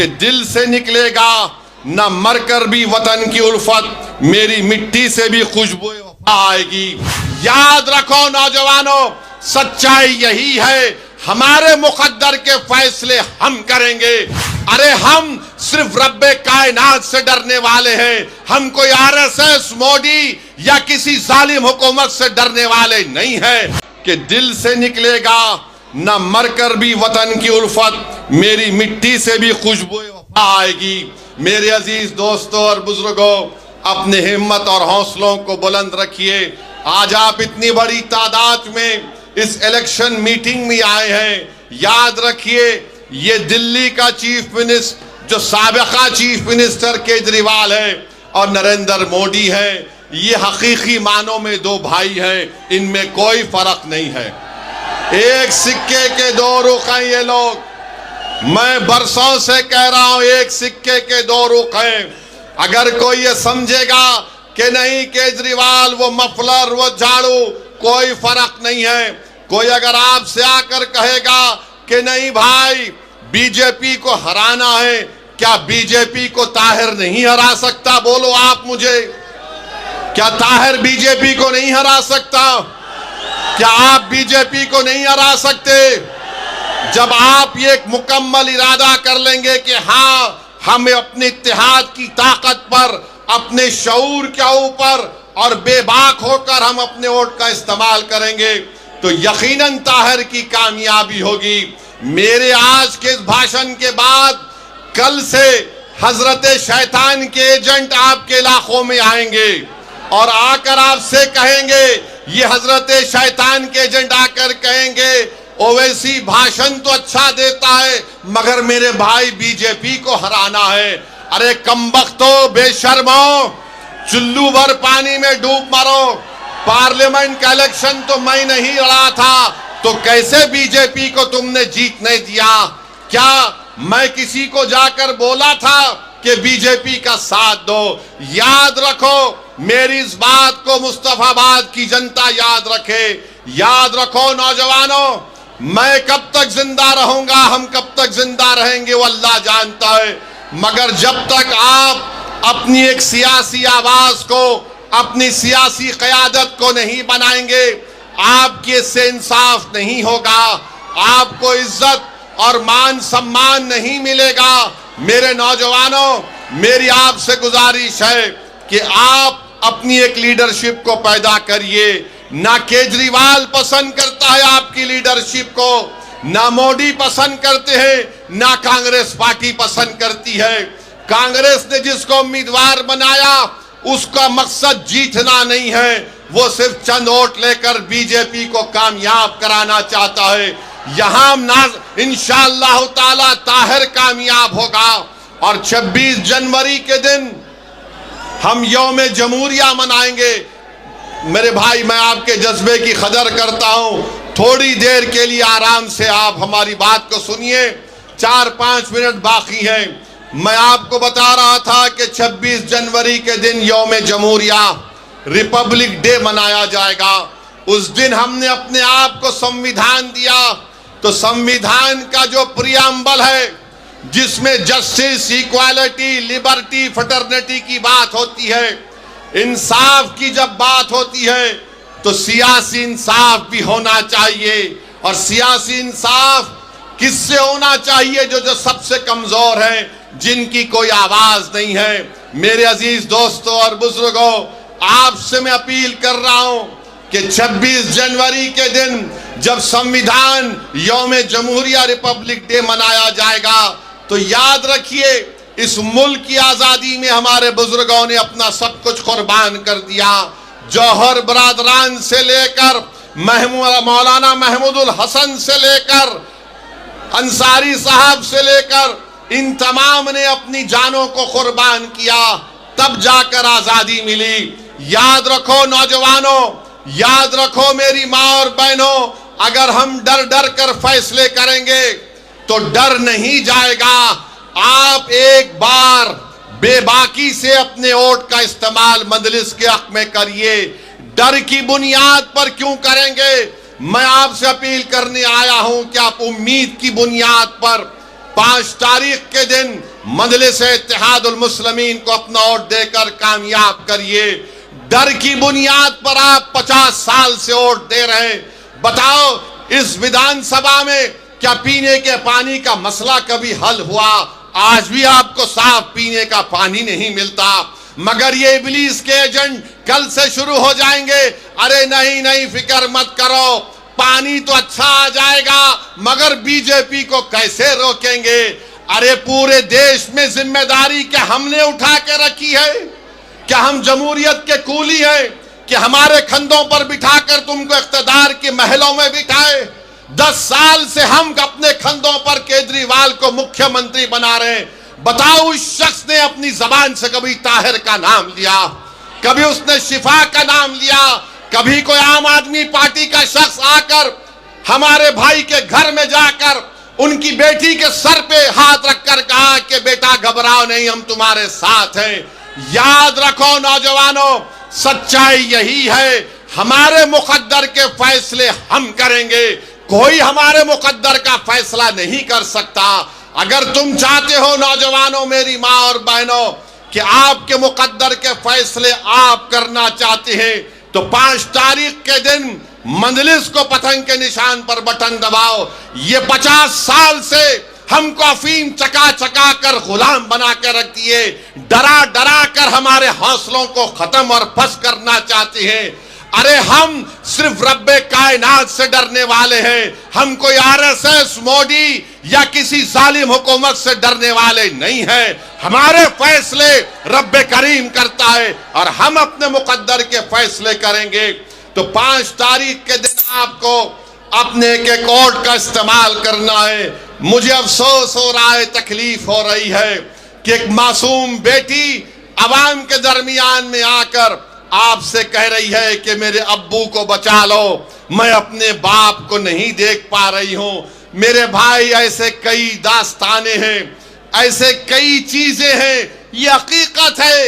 कि दिल से निकलेगा न मरकर भी वतन की उल्फत, मेरी मिट्टी से भी खुशबू वफा आएगी। याद रखो नौजवानों, सच्चाई यही है, हमारे मुकद्दर के फैसले हम करेंगे। अरे हम सिर्फ रब्बे कायनात से डरने वाले हैं, हम कोई आरएसएस, मोदी या किसी जालिम हुकूमत से डरने वाले नहीं हैं। कि दिल से निकलेगा न मरकर भी वतन की उल्फत, मेरी मिट्टी से भी खुशबू वफा आएगी। मेरे अजीज दोस्तों और बुजुर्गों, अपने हिम्मत और हौसलों को बुलंद रखिए। आज आप इतनी बड़ी तादाद में इस इलेक्शन मीटिंग में आए हैं। याद रखिए, ये दिल्ली का चीफ मिनिस्टर, जो साबिका चीफ मिनिस्टर केजरीवाल है और नरेंद्र मोदी है, ये हकीकी मानों में दो भाई हैं, इनमें कोई फर्क नहीं है। एक सिक्के के दो रुख हैं ये लोग। मैं बरसों से कह रहा हूं, एक सिक्के के दो रुख हैं। अगर कोई ये समझेगा कि नहीं केजरीवाल, वो मफलर, वो झाड़ू, कोई फर्क नहीं है। कोई अगर आपसे आकर कहेगा कि नहीं भाई बीजेपी को हराना है, क्या बीजेपी को ताहिर नहीं हरा सकता? बोलो आप मुझे, क्या ताहिर बीजेपी को नहीं हरा सकता? क्या आप बीजेपी को नहीं हरा सकते? जब आप ये एक मुकम्मल इरादा कर लेंगे कि हाँ, हमें अपने इत्तेहाद की ताकत पर, अपने शऊर के ऊपर और बेबाक होकर हम अपने वोट का इस्तेमाल करेंगे, तो यकीनन ताहिर की कामयाबी होगी। मेरे आज के इस भाषण के बाद कल से हजरत शैतान के एजेंट आपके इलाकों में आएंगे और आकर आपसे कहेंगे, ये हजरत शैतान के एजेंट आकर कहेंगे, ओवैसी भाषण तो अच्छा देता है मगर मेरे भाई बीजेपी को हराना है। अरे कमबख्तो, बेशर्मो, चुल्लू भर पानी में डूब मरो। पार्लियामेंट का इलेक्शन तो मैं नहीं लड़ा था, तो कैसे बीजेपी को तुमने जीतने दिया? क्या मैं किसी को जाकर बोला था कि बीजेपी का साथ दो? याद रखो, मेरी इस बात को मुस्तफाबाद की जनता याद रखे। याद रखो नौजवानों, मैं कब तक जिंदा रहूंगा, हम कब तक जिंदा रहेंगे वो अल्लाह जानता है, मगर जब तक आप अपनी एक सियासी आवाज को, अपनी सियासी क़यादत को नहीं बनाएंगे, आपके से इंसाफ नहीं होगा, आपको इज्जत और मान सम्मान नहीं मिलेगा। मेरे नौजवानों, मेरी आपसे गुजारिश है कि आप अपनी एक लीडरशिप को पैदा करिए। ना केजरीवाल पसंद करता है आपकी लीडरशिप को, ना मोदी पसंद करते हैं, ना कांग्रेस पार्टी पसंद करती है। कांग्रेस ने जिसको उम्मीदवार बनाया उसका मकसद जीतना नहीं है, वो सिर्फ चंद वोट लेकर बीजेपी को कामयाब कराना चाहता है। यहां इंशाअल्लाह ताला ताहिर कामयाब होगा और 26 जनवरी के दिन हम यौम जमहूरिया मनाएंगे। मेरे भाई, मैं आपके जज्बे की कदर करता हूं, थोड़ी देर के लिए आराम से आप हमारी बात को सुनिए, 4-5 मिनट बाकी हैं। मैं आपको बता रहा था कि 26 जनवरी के दिन यौम जमहूरिया, रिपब्लिक डे मनाया जाएगा। उस दिन हमने अपने आप को संविधान दिया, तो संविधान का जो प्रियम्बल है, जिसमें जस्टिस, इक्वालिटी, लिबर्टी, फ्रेटर्निटी की बात होती है, इंसाफ की जब बात होती है, तो सियासी इंसाफ भी होना चाहिए। और सियासी इंसाफ किससे होना चाहिए? जो सबसे कमजोर है, जिनकी कोई आवाज नहीं है। मेरे अजीज दोस्तों और बुजुर्गों, आपसे मैं अपील कर रहा हूं कि 26 जनवरी के दिन जब संविधान यौम जमहूरिया, रिपब्लिक डे मनाया जाएगा, तो याद रखिए, इस मुल्क की आजादी में हमारे बुजुर्गों ने अपना सब कुछ कुर्बान कर दिया। जौहर बरादरान से लेकर मौलाना महमूदुल हसन से लेकर अंसारी साहब से लेकर इन तमाम ने अपनी जानों को कुर्बान किया, तब जाकर आजादी मिली। याद रखो नौजवानों, याद रखो मेरी माँ और बहनों, अगर हम डर डर कर फैसले करेंगे तो डर नहीं जाएगा। आप एक बार बेबाकी से अपने वोट का इस्तेमाल मजलिस के हक में करिए। डर की बुनियाद पर क्यों करेंगे? मैं आपसे अपील करने आया हूं कि आप उम्मीद की बुनियाद पर 5 तारीख के दिन मजलिस इत्तेहादुल मुस्लिमीन को अपना वोट देकर कामयाब करिए। डर की बुनियाद पर आप 50 साल से वोट दे रहे हैं। बताओ, इस विधानसभा में क्या पीने के पानी का मसला कभी हल हुआ? आज भी आपको साफ पीने का पानी नहीं मिलता। मगर ये इब्लीस के एजेंट कल से शुरू हो जाएंगे, अरे नहीं नहीं फिक्र मत करो, पानी तो अच्छा आ जाएगा, मगर बीजेपी को कैसे रोकेंगे? अरे पूरे देश में जिम्मेदारी क्या हमने उठा के रखी है? क्या हम जमहूरियत के कूली हैं कि हमारे कंधों पर बिठाकर तुमको इख्तिदार के महलों में बिठाए? 10 साल से हम अपने कंधों पर केजरीवाल को मुख्यमंत्री बना रहे हैं। बताओ, उस शख्स ने अपनी जबान से कभी ताहिर का नाम लिया? कभी उसने शिफा का नाम लिया? कभी कोई आम आदमी पार्टी का शख्स आकर हमारे भाई के घर में जाकर उनकी बेटी के सर पे हाथ रखकर कहा कि बेटा घबराओ नहीं, हम तुम्हारे साथ हैं? याद रखो नौजवानों, सच्चाई यही है, हमारे मुकद्दर के फैसले हम करेंगे, कोई हमारे मुकद्दर का फैसला नहीं कर सकता। अगर तुम चाहते हो नौजवानों, मेरी माँ और बहनों, कि आपके मुकद्दर के फैसले आप करना चाहते हैं, तो 5 तारीख के दिन मजलिस को पतंग के निशान पर बटन दबाओ। ये 50 साल से हमको अफीम चका चका कर गुलाम बना के रख दिए, डरा डरा कर हमारे हौसलों को खत्म और फस करना चाहते हैं। अरे हम सिर्फ रब्बे कायनात से डरने वाले हैं, हम कोई आरएसएस, मोदी या किसी जालिम हुकूमत से डरने वाले नहीं हैं। हमारे फैसले रब्बे करीम करता है और हम अपने मुकद्दर के फैसले करेंगे। तो 5 तारीख के दिन आपको अपने के कोड का इस्तेमाल करना है। मुझे अफसोस हो रहा है, तकलीफ हो रही है कि एक मासूम बेटी अवाम के दरमियान में आकर आपसे कह रही है कि मेरे अब्बू को बचा लो, मैं अपने बाप को नहीं देख पा रही हूं। मेरे भाई, ऐसे कई दास्ताने हैं, ऐसे कई चीजें हैं, ये हकीकत है